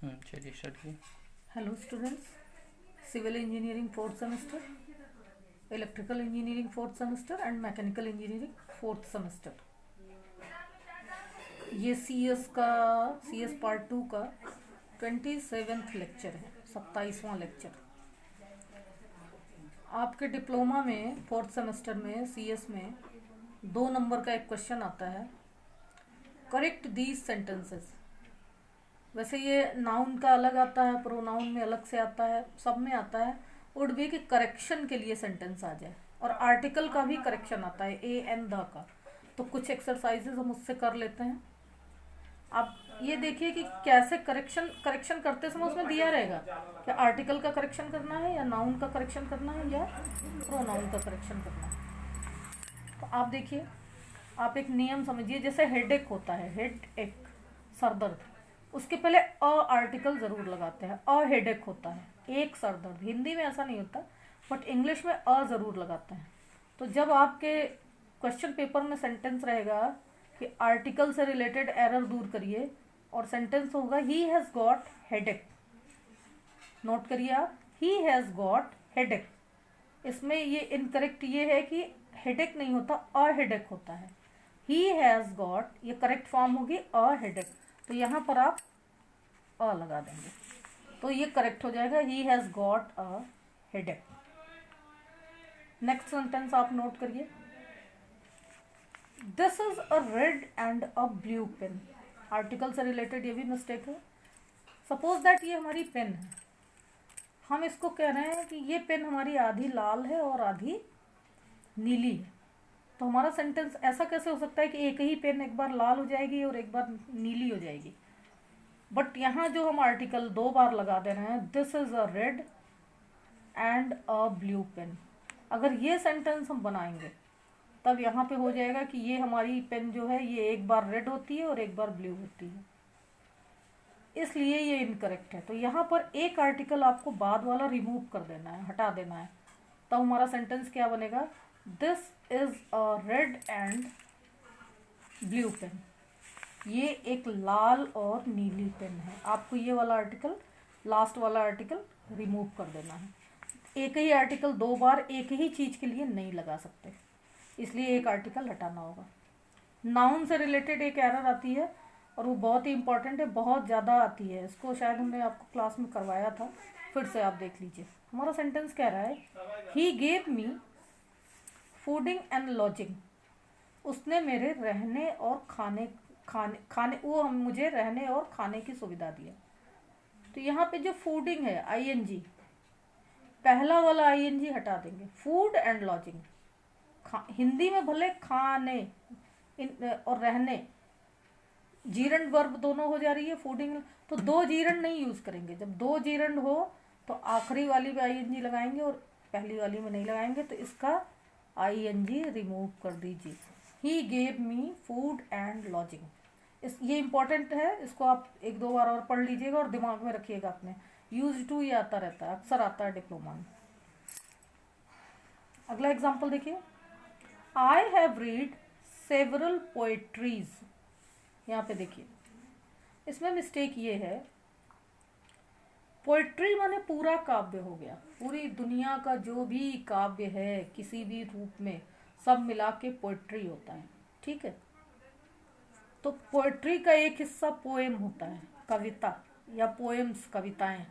चलिए स्टार्ट किए। Hello students, civil engineering fourth semester, electrical engineering fourth semester and mechanical engineering fourth semester. ये C S part 2 का 27वां lecture है, 27वां लेक्चर। आपके डिप्लोमा में फोर्थ सेमेस्टर में सी एस में 2 नंबर का एक क्वेश्चन आता है, करेक्ट दीज सेंटेंसेस। वैसे ये नाउन का अलग आता है, प्रोनाउन में अलग से आता है, सब में आता है। वुड बी कि करेक्शन के लिए सेंटेंस आ जाए, और आर्टिकल का भी करेक्शन आता है, ए एन द का। तो कुछ एक्सरसाइजेज हम उससे कर लेते हैं। आप ये देखिए कि कैसे करेक्शन करते समय उसमें दिया रहेगा कि आर्टिकल का करेक्शन करना है या नाउन का करेक्शन करना है या प्रोनाउन का करेक्शन करना है। तो आप देखिए, आप एक नियम समझिए, जैसे हेडेक होता है, हेड एक सरदर्द, उसके पहले अ आर्टिकल जरूर लगाते हैं। अ हेडेक होता है, एक सरदर्द। हिंदी में ऐसा नहीं होता, बट इंग्लिश में अ जरूर लगाते हैं। तो जब आपके क्वेश्चन पेपर में सेंटेंस रहेगा कि आर्टिकल से रिलेटेड एरर दूर करिए, और सेंटेंस होगा ही हैज़ गॉट हेडेक। नोट करिए आप, ही हैज़ गॉट हेडेक। इसमें ये इनकरेक्ट ये है कि हेडेक नहीं होता, अ हेडेक होता है। ही हैज़ गॉट, ये करेक्ट फॉर्म होगी अ हेडेक। तो यहाँ पर आप अ लगा देंगे तो ये करेक्ट हो जाएगा, he has got a headache. Next sentence आप नोट करिए, this is a red and a blue pen. Article से रिलेटेड ये भी मिस्टेक है। सपोज दैट ये हमारी पेन है, हम इसको कह रहे हैं कि ये पेन हमारी आधी लाल है और आधी नीली है। तो हमारा सेंटेंस ऐसा कैसे हो सकता है कि एक ही पेन एक बार लाल हो जाएगी और एक बार नीली हो जाएगी। बट यहाँ जो हम आर्टिकल 2 बार लगा दे रहे हैं, this is a red and a blue pen. अगर ये सेंटेंस हम बनाएंगे तब यहाँ पे हो जाएगा कि ये हमारी पेन जो है ये एक बार रेड होती है और एक बार ब्लू होती है, इसलिए ये इनकरेक्ट है। तो यहाँ पर एक आर्टिकल आपको बाद वाला रिमूव कर देना है, हटा देना है। तब हमारा सेंटेंस क्या बनेगा, this is a red and blue pen. ये एक लाल और नीली पेन है। आपको ये वाला आर्टिकल, लास्ट वाला आर्टिकल रिमूव कर देना है। एक ही आर्टिकल 2 बार एक ही चीज़ के लिए नहीं लगा सकते, इसलिए एक आर्टिकल हटाना होगा। नाउन से रिलेटेड एक एरर आती है, और वो बहुत ही इंपॉर्टेंट है, बहुत ज़्यादा आती है। इसको शायद हमने आपको क्लास में करवाया था, फिर से आप देख लीजिए। हमारा सेंटेंस कह रहा है, he gave me fooding and lodging. उसने मेरे रहने और खाने खाने खाने वो मुझे रहने और खाने की सुविधा दिया। तो यहाँ पे जो फूडिंग है, आईएनजी, पहला वाला आईएनजी हटा देंगे, फूड एंड लॉजिंग। हिंदी में भले खाने और रहने, जीरण वर्ब दोनों हो जा रही है, फूडिंग। तो 2 जीरण नहीं यूज करेंगे। जब 2 जीरण हो तो आखिरी वाली में आईएनजी लगाएंगे और पहली वाली में नहीं लगाएंगे। तो इसका आईएनजी रिमूव कर दीजिए। He gave me food and lodging. ये इंपॉर्टेंट है, इसको आप 1-2 बार और पढ़ लीजिएगा और दिमाग में रखिएगा अपने। यूज टू ये आता रहता है, अक्सर आता है डिप्लोमा में। अगला एग्जाम्पल देखिए, आई हैव रीड सेवरल पोएट्रीज। यहाँ पे देखिए, इसमें मिस्टेक ये है, पोएट्री माने पूरा काव्य हो गया। पूरी दुनिया का जो भी काव्य है किसी भी रूप में, सब मिला के पोएट्री होता है, ठीक है। तो पोएट्री का एक हिस्सा पोएम होता है, कविता या पोएम्स, कविताएं।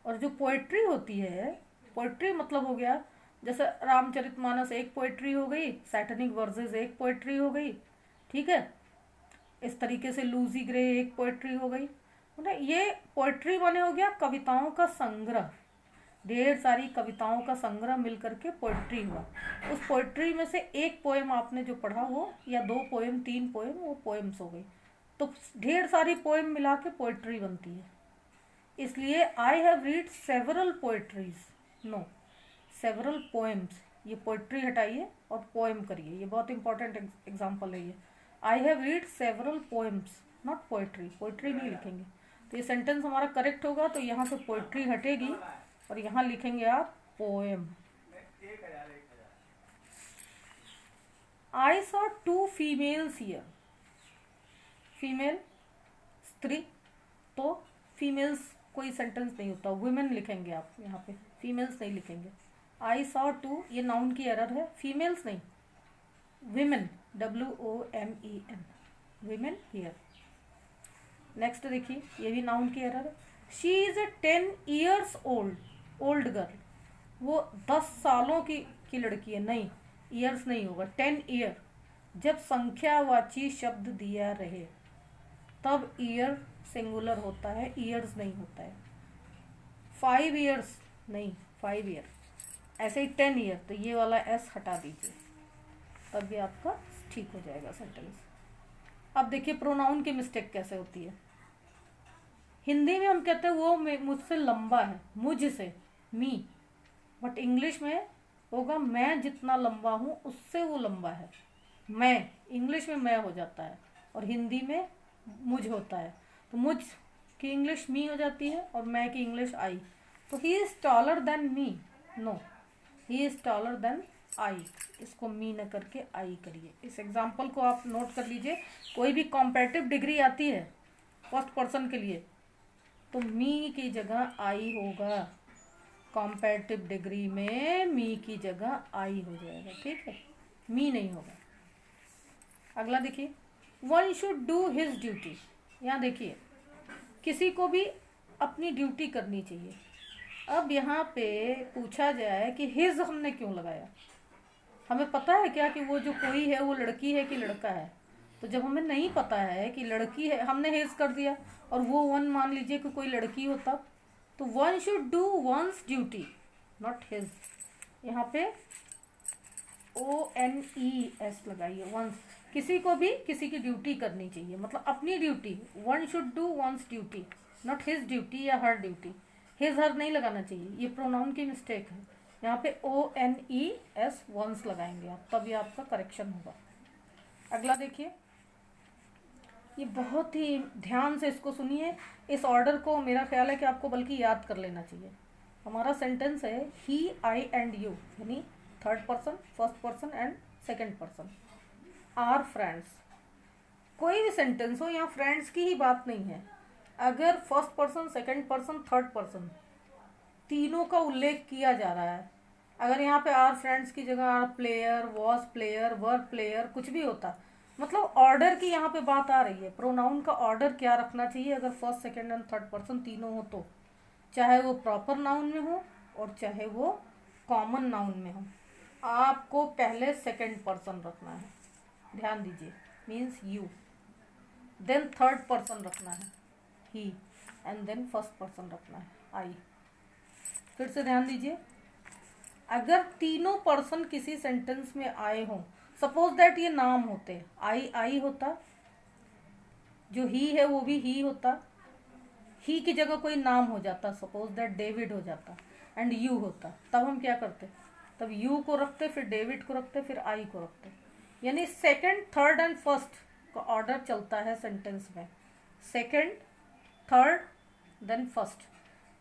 और जो पोएट्री होती है, पोएट्री मतलब हो गया, जैसे रामचरितमानस एक पोएट्री हो गई, सैटनिक वर्सेस एक पोएट्री हो गई, ठीक है। इस तरीके से लूसी ग्रे एक पोएट्री हो गई। मतलब ये पोएट्री माने हो गया कविताओं का संग्रह, ढेर सारी कविताओं का संग्रह मिलकर के पोएट्री हुआ। उस पोएट्री में से एक पोएम आपने जो पढ़ा वो, या 2 पोएम 3 पोएम, वो पोएम्स हो गई। तो ढेर सारी पोएम मिला के पोएट्री बनती है। इसलिए I have read several poetries, no, several poems. ये पोएट्री हटाइए और पोएम करिए, ये बहुत इंपॉर्टेंट एग्जाम्पल है ये। आई have read several poems, not poetry. Poetry नहीं लिखेंगे। तो ये सेंटेंस हमारा करेक्ट होगा। तो यहाँ से पोएट्री हटेगी और यहाँ लिखेंगे आप poem. I saw 2 females here. Female, स्त्री, तो फीमेल्स कोई सेंटेंस नहीं होता, वुमेन लिखेंगे आप यहाँ पे, फीमेल्स नहीं लिखेंगे। आई सॉ टू, ये नाउन की एरर है, फीमेल्स नहीं, women, WOMEN, women here. Next देखिए, ये भी नाउन की एरर है। She is a 10 years old girl, वो 10 सालों की लड़की है, नहीं ईयर्स नहीं होगा, 10 year। जब संख्यावाची शब्द दिया रहे तब ईयर सिंगुलर होता है, ईयर्स नहीं होता है। 5 years नहीं, 5 year, ऐसे ही 10 year, तो ये वाला एस हटा दीजिए, तब भी आपका ठीक हो जाएगा सेंटेंस। अब देखिए प्रोनाउन की मिस्टेक कैसे होती है। हिंदी में हम कहते हैं वो मुझसे लंबा है, मुझसे, मी, बट इंग्लिश में होगा मैं जितना लंबा हूँ उससे वो लंबा है। मैं, इंग्लिश में मैं हो जाता है और हिंदी में मुझ होता है, तो मुझ की इंग्लिश मी हो जाती है और मैं की इंग्लिश आई। तो he is taller than me, no, he is taller than I, इसको मी न करके आई करिए। इस एग्जाम्पल को आप नोट कर लीजिए। कोई भी कॉम्पैरेटिव डिग्री आती है फर्स्ट पर्सन के लिए तो मी की जगह आई होगा, कॉम्पैरेटिव डिग्री में मी की जगह आई हो जाएगा, ठीक है, मी नहीं होगा। अगला देखिए, one should do his duty. यहाँ देखिए किसी को भी अपनी ड्यूटी करनी चाहिए। अब यहाँ पे पूछा जाए कि हिज हमने क्यों लगाया, हमें पता है क्या कि वो जो कोई है वो लड़की है कि लड़का है? तो जब हमें नहीं पता है कि लड़की है, हमने हिज कर दिया, और वो वन मान लीजिए कि कोई लड़की होता, तो one should do once duty, not his. यहाँ पे ONES लगाइए, वंस, किसी को भी किसी की ड्यूटी करनी चाहिए, मतलब अपनी duty. One should do once duty, not his duty या हर ड्यूटी। हिज हर नहीं लगाना चाहिए, ये प्रोनाउन की मिस्टेक है। यहाँ पे ONES वंस लगाएंगे आप, तभी आपका करेक्शन होगा। अगला देखिए, ये बहुत ही ध्यान से इसको सुनिए। इस ऑर्डर को मेरा ख्याल है कि आपको बल्कि याद कर लेना चाहिए। हमारा सेंटेंस है ही, आई एंड यू, यानी third person, first person and second person are friends. कोई भी सेंटेंस हो, यहाँ फ्रेंड्स की ही बात नहीं है। अगर first person, second person, third person तीनों का उल्लेख किया जा रहा है, अगर यहाँ पे आर फ्रेंड्स की जगह are player, was player, were player, कुछ भी होता, मतलब ऑर्डर की यहाँ पे बात आ रही है। प्रोनाउन का ऑर्डर क्या रखना चाहिए अगर first, second and third person तीनों हो तो, चाहे वो प्रॉपर नाउन में हो और चाहे वो कॉमन नाउन में हो, आपको पहले सेकंड पर्सन रखना है, ध्यान दीजिए, means you, then third person रखना है he, and then first person रखना है आई। फिर से ध्यान दीजिए, अगर तीनों पर्सन किसी सेंटेंस में आए हों, सपोज दैट ये नाम होते, आई होता, जो ही है वो भी ही होता, ही की जगह कोई नाम हो जाता, सपोज दैट डेविड हो जाता, एंड यू होता, तब हम क्या करते, तब यू को रखते, फिर डेविड को रखते, फिर आई को रखते। यानी सेकंड, थर्ड एंड फर्स्ट का ऑर्डर चलता है सेंटेंस में, सेकंड, थर्ड, देन फर्स्ट।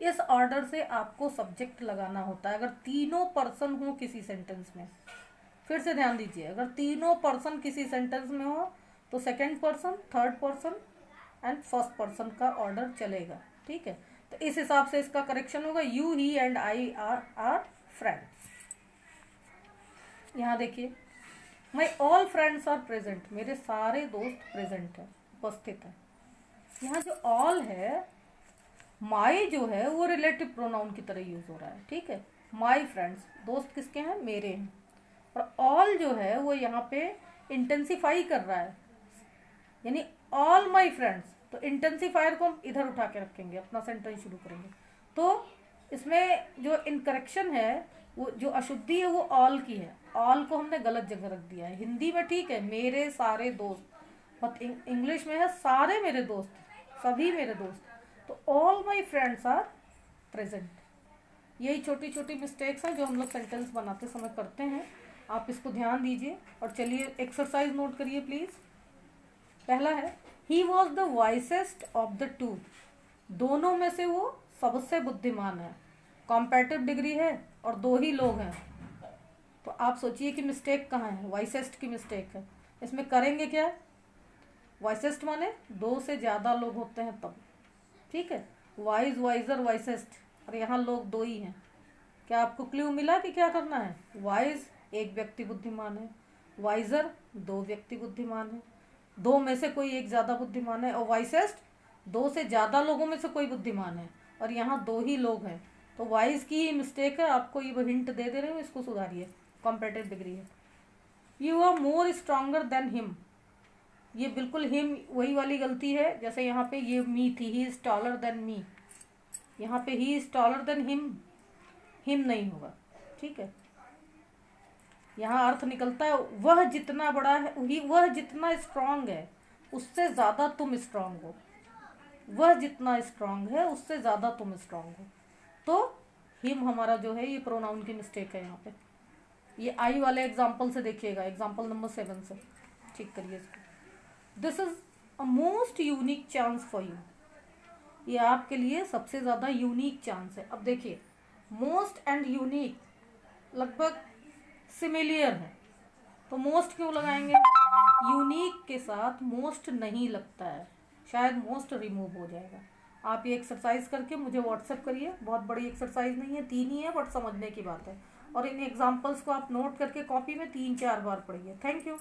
इस ऑर्डर से आपको सब्जेक्ट लगाना होता है अगर तीनों पर्सन हो किसी सेंटेंस में। फिर से ध्यान दीजिए, अगर तीनों पर्सन किसी सेंटेंस में हो तो second person, third person and first person का ऑर्डर चलेगा, ठीक है। तो इस हिसाब से इसका करेक्शन होगा, you, he and I are friends. यहाँ देखिए, my all friends are present, मेरे सारे दोस्त प्रेजेंट है, उपस्थित है। यहाँ जो ऑल है, माई जो है वो रिलेटिव प्रोनाउन की तरह यूज हो रहा है, ठीक है। माई फ्रेंड्स, दोस्त किसके हैं, मेरे हैं, और ऑल जो है वो यहाँ पे इंटेंसिफाई कर रहा है, यानी ऑल माई फ्रेंड्स। तो इंटेंसिफायर को हम इधर उठा के रखेंगे, अपना सेंटेंस शुरू करेंगे। तो इसमें जो इनकरेक्शन है, वो जो अशुद्धि है वो ऑल की है, ऑल को हमने गलत जगह रख दिया है। हिंदी में ठीक है मेरे सारे दोस्त, बट इंग्लिश में है सारे मेरे दोस्त, सभी मेरे दोस्त। तो all my friends are present. यही छोटी छोटी मिस्टेक्स हैं जो हम लोग सेंटेंस बनाते समय करते हैं, आप इसको ध्यान दीजिए। और चलिए एक्सरसाइज नोट करिए प्लीज। पहला है, he was the wisest of the two, दोनों में से वो सबसे बुद्धिमान है। कॉम्पैरेटिव डिग्री है और दो ही लोग हैं, तो आप सोचिए कि मिस्टेक कहाँ है, वाइसेस्ट की मिस्टेक है। इसमें करेंगे क्या, वाइसेस्ट माने दो से ज़्यादा लोग होते हैं तब, ठीक है। वाइज, वाइजर, वाइसेस्ट, और यहाँ लोग दो ही हैं। क्या आपको क्ल्यू मिला कि क्या करना है? वाइज एक व्यक्ति बुद्धिमान है, वाइजर दो व्यक्ति बुद्धिमान है, दो में से कोई एक ज़्यादा बुद्धिमान है, और वाइसेस्ट दो से ज़्यादा लोगों में से कोई बुद्धिमान है, और यहाँ दो ही लोग हैं। तो वाइज की ही मिस्टेक है, आपको ये हिंट दे रहे हो, इसको सुधारिए। कॉम्पिटिटिव डिग्री है। You are more stronger than him, ये बिल्कुल हिम वही वाली गलती है। जैसे यहाँ पे ये मी थी, ही इज टॉलर देन मी, यहाँ पे ही इज टॉलर देन हिम नहीं होगा, ठीक है। यहाँ अर्थ निकलता है वह जितना बड़ा है, वह जितना स्ट्रांग है उससे ज़्यादा तुम स्ट्रांग हो, वह जितना स्ट्रांग है उससे ज़्यादा तुम स्ट्रांग हो। तो हिम हमारा जो है ये प्रोनाउन की मिस्टेक है यहाँ पे। ये आई वाले एग्जाम्पल से देखिएगा, एग्जाम्पल नंबर 7 से ठीक करिए इसको। This is a most unique chance for you, ये आपके लिए सबसे ज़्यादा यूनिक चांस है। अब देखिए मोस्ट एंड यूनिक लगभग सिमिलियर है, तो मोस्ट क्यों लगाएंगे? यूनिक के साथ मोस्ट नहीं लगता है, शायद मोस्ट रिमूव हो जाएगा। आप ये एक्सरसाइज करके मुझे व्हाट्सएप करिए, बहुत बड़ी एक्सरसाइज नहीं है, 3 ही है, बट समझने की बात है। और इन एग्जाम्पल्स को आप नोट करके कॉपी में 3-4 बार पढ़िए। Thank you.